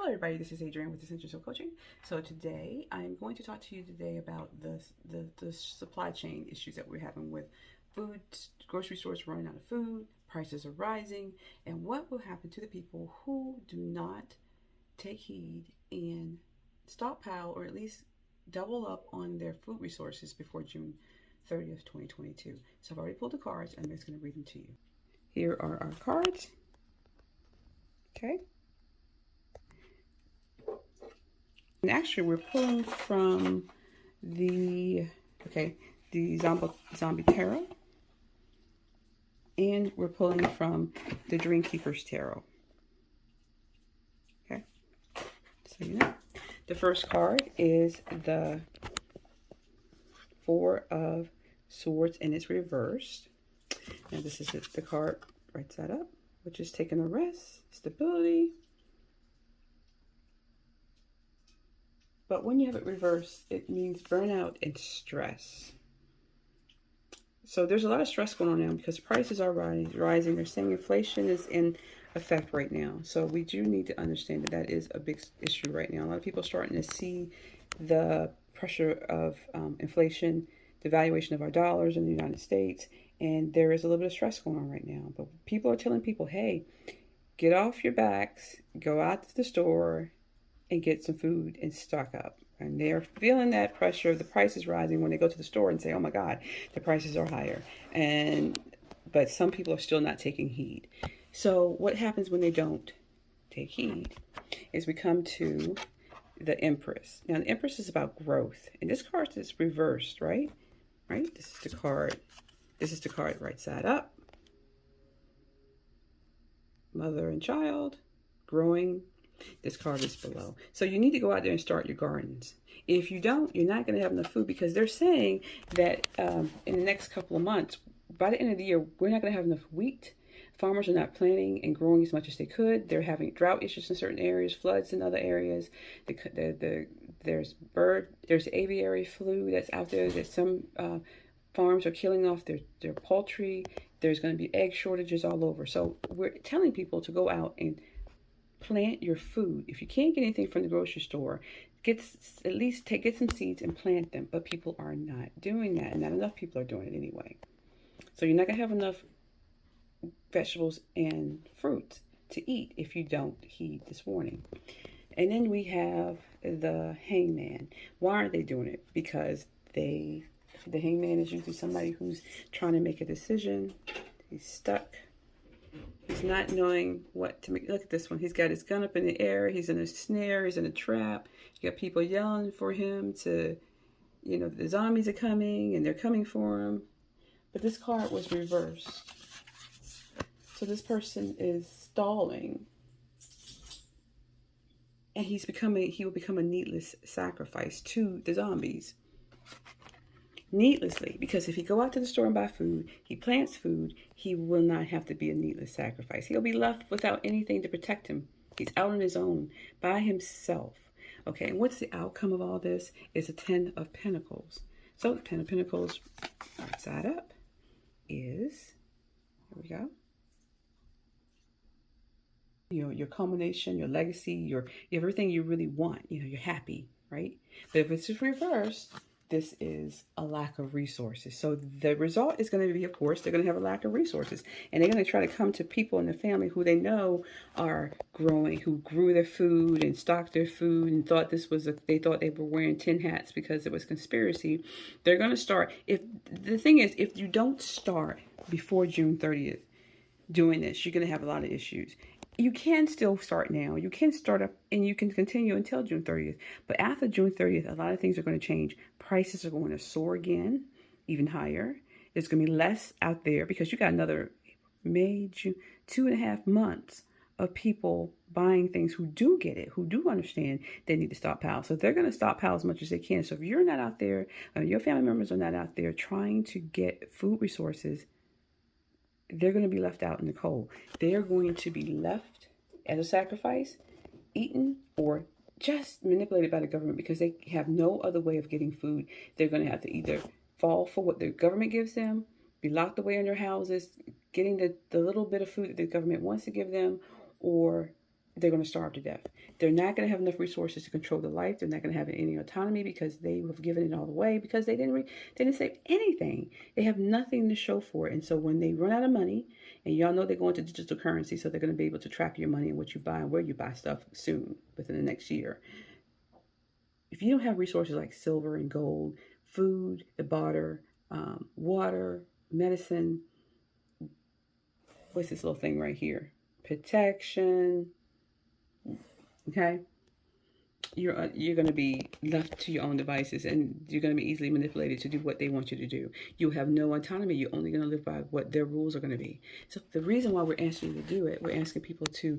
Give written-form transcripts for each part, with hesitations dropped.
everybody, this is Adrienne with Ascension Soul Coaching. So today I'm going to talk to you today about the supply chain issues that we're having with food. Grocery stores running out of food, prices are rising, and what will happen to the people who do not take heed and stockpile, or at least double up on their food resources before June 30th, 2022. So I've already pulled the cards and I'm just going to read them to you. Here are our cards. Okay. And actually, we're pulling from the Zombie Tarot, and we're pulling from the Dream Keepers Tarot. Okay, so you know, the first card is the Four of Swords, and it's reversed. And this is the card right side up, which is taking a rest, stability. But when you have it reversed, it means burnout and stress. So there's a lot of stress going on now because prices are rising. They're saying inflation is in effect right now. So we do need to understand that that is a big issue right now. A lot of people are starting to see the pressure of inflation, the valuation of our dollars in the United States, and there is a little bit of stress going on right now. But people are telling people, hey, get off your backs, go out to the store, and get some food and stock up. And they're feeling that pressure of the prices rising when they go to the store and say, oh my God, the prices are higher. But some people are still not taking heed. So what happens when they don't take heed is we come to the Empress. Now the Empress is about growth. And this card is reversed, right? Right? This is the card. This is the card right side up. Mother and child, growing. This card is below. So you need to go out there and start your gardens. If you don't, you're not going to have enough food, because they're saying that in the next couple of months, by the end of the year, we're not going to have enough wheat. Farmers are not planting and growing as much as they could. They're having drought issues in certain areas, floods in other areas. There's aviary flu that's out there that some farms are killing off their poultry. There's going to be egg shortages all over. So we're telling people to go out and plant your food. If you can't get anything from the grocery store, get some seeds and plant them. But people are not doing that, and not enough people are doing it anyway. So you're not going to have enough vegetables and fruits to eat if you don't heed this warning. And then we have the Hangman. Why are they doing it? Because the Hangman is usually somebody who's trying to make a decision. He's stuck. He's not knowing what to make. Look at this one. He's got his gun up in the air. He's in a snare. He's in a trap. You got people yelling for him to, the zombies are coming and they're coming for him. But this card was reversed. So this person is stalling. And he will become a needless sacrifice to the zombies. Needlessly, because if he go out to the store and buy food, he plants food, he will not have to be a needless sacrifice. He'll be left without anything to protect him. He's out on his own, by himself. Okay, and what's the outcome of all this? Is a 10 of Pentacles. So the 10 of Pentacles, right side up, is, here we go. Your culmination, your legacy, your everything you really want. You're happy, right? But if it's just reversed, this is a lack of resources. So the result is going to be, of course, they're going to have a lack of resources. And they're going to try to come to people in the family who they know are growing, who grew their food and stocked their food and thought they thought they were wearing tin hats because it was conspiracy. They're going to start. The thing is, if you don't start before June 30th doing this, you're going to have a lot of issues. You can still start now. You can start up and you can continue until June 30th. But after June 30th, a lot of things are going to change. Prices are going to soar again, even higher. There's going to be less out there because you got another May, June, 2.5 months of people buying things who do get it, who do understand they need to stockpile. So they're going to stockpile as much as they can. So if you're not out there, or your family members are not out there trying to get food resources, they're going to be left out in the cold. They're going to be left as a sacrifice, eaten, or just manipulated by the government because they have no other way of getting food. They're going to have to either fall for what the government gives them, be locked away in their houses, getting the little bit of food that the government wants to give them, or they're going to starve to death. They're not going to have enough resources to control their life. They're not going to have any autonomy because they have given it all away because they didn't save anything. They have nothing to show for it. And so when they run out of money, and y'all know they're going to digital currency, so they're going to be able to track your money and what you buy and where you buy stuff soon within the next year. If you don't have resources like silver and gold, food, the barter, water, medicine, what's this little thing right here? Protection. Okay, you're going to be left to your own devices, and you're going to be easily manipulated to do what they want you to do. You have no autonomy. You're only going to live by what their rules are going to be. So the reason why we're asking you to do it, we're asking people to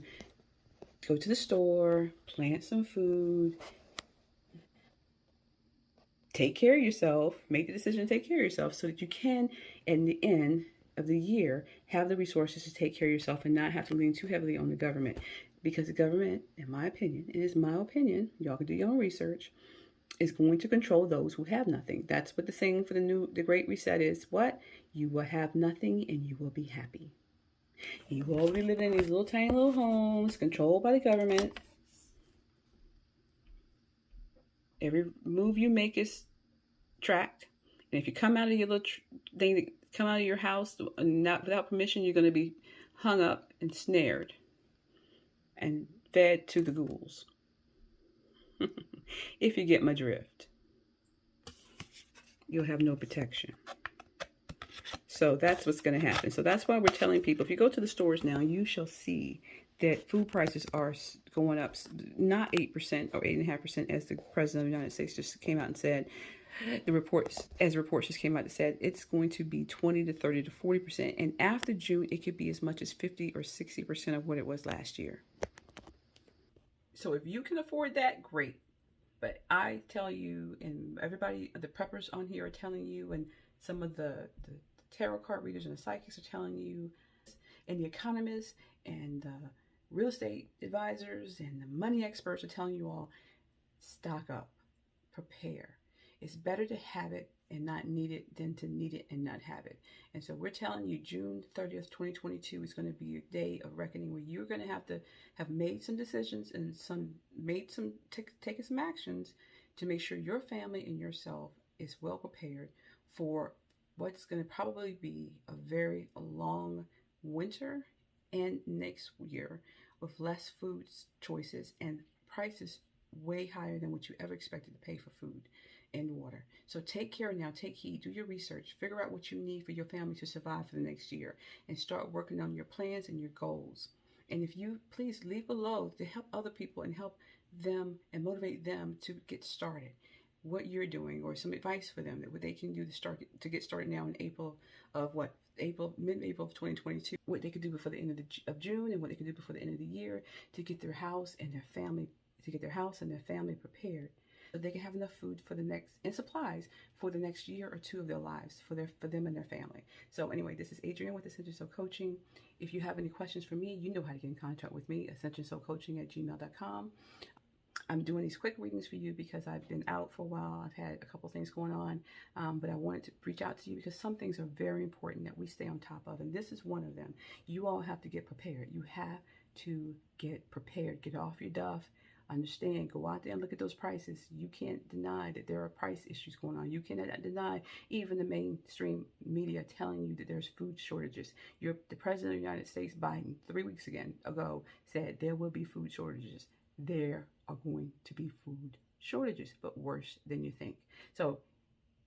go to the store, plant some food, take care of yourself, make the decision to take care of yourself so that you can, in the end of the year, have the resources to take care of yourself and not have to lean too heavily on the government. Because the government, in my opinion, it is my opinion, y'all can do your own research, is going to control those who have nothing. That's what the saying for the Great Reset is. What? You will have nothing and you will be happy. You will already live in these little tiny little homes controlled by the government. Every move you make is tracked. And if you come out of your little thing, come out of your house not without permission, you're going to be hung up and snared and fed to the ghouls. If you get my drift, you'll have no protection. So that's what's going to happen. So that's why we're telling people, if you go to the stores now, you shall see that food prices are going up, not 8% or 8.5%, as the President of the United States just came out and said. The reports just came out that said it's going to be 20 to 30 to 40%. And after June, it could be as much as 50 or 60% of what it was last year. So if you can afford that, great. But I tell you, and everybody, the preppers on here are telling you, and some of the tarot card readers and the psychics are telling you, and the economists and the real estate advisors and the money experts are telling you all, stock up, prepare. It's better to have it and not need it than to need it and not have it. And so we're telling you June 30th, 2022 is going to be a day of reckoning where you're going to have made some decisions and taken some actions to make sure your family and yourself is well prepared for what's going to probably be a very long winter and next year with less food choices and prices way higher than what you ever expected to pay for food and water. So take care now, take heed, do your research, figure out what you need for your family to survive for the next year, and start working on your plans and your goals. And if you please leave below to help other people and help them and motivate them to get started, what you're doing, or some advice for them that what they can do to get started now in mid-April of 2022, what they could do before the end of June, and what they could do before the end of the year to get their house and their family prepared, so they can have enough food for the next, and supplies for the next year or two of their lives for them and their family. So anyway, this is Adrienne with Ascension Soul Coaching. If you have any questions for me, you know how to get in contact with me, ascensionsoulcoaching@gmail.com. I'm doing these quick readings for you because I've been out for a while. I've had a couple things going on, but I wanted to reach out to you because some things are very important that we stay on top of, and this is one of them. You all have to get prepared. You have to get prepared. Get off your duff. Understand, go out there and look at those prices. You can't deny that there are price issues going on. You cannot deny even the mainstream media telling you that there's food shortages. The President of the United States, Biden, 3 weeks ago, said there will be food shortages. There are going to be food shortages, but worse than you think. So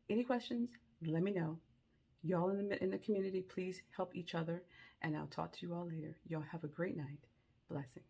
any questions, let me know. Y'all in the community, please help each other, and I'll talk to you all later. Y'all have a great night. Blessings.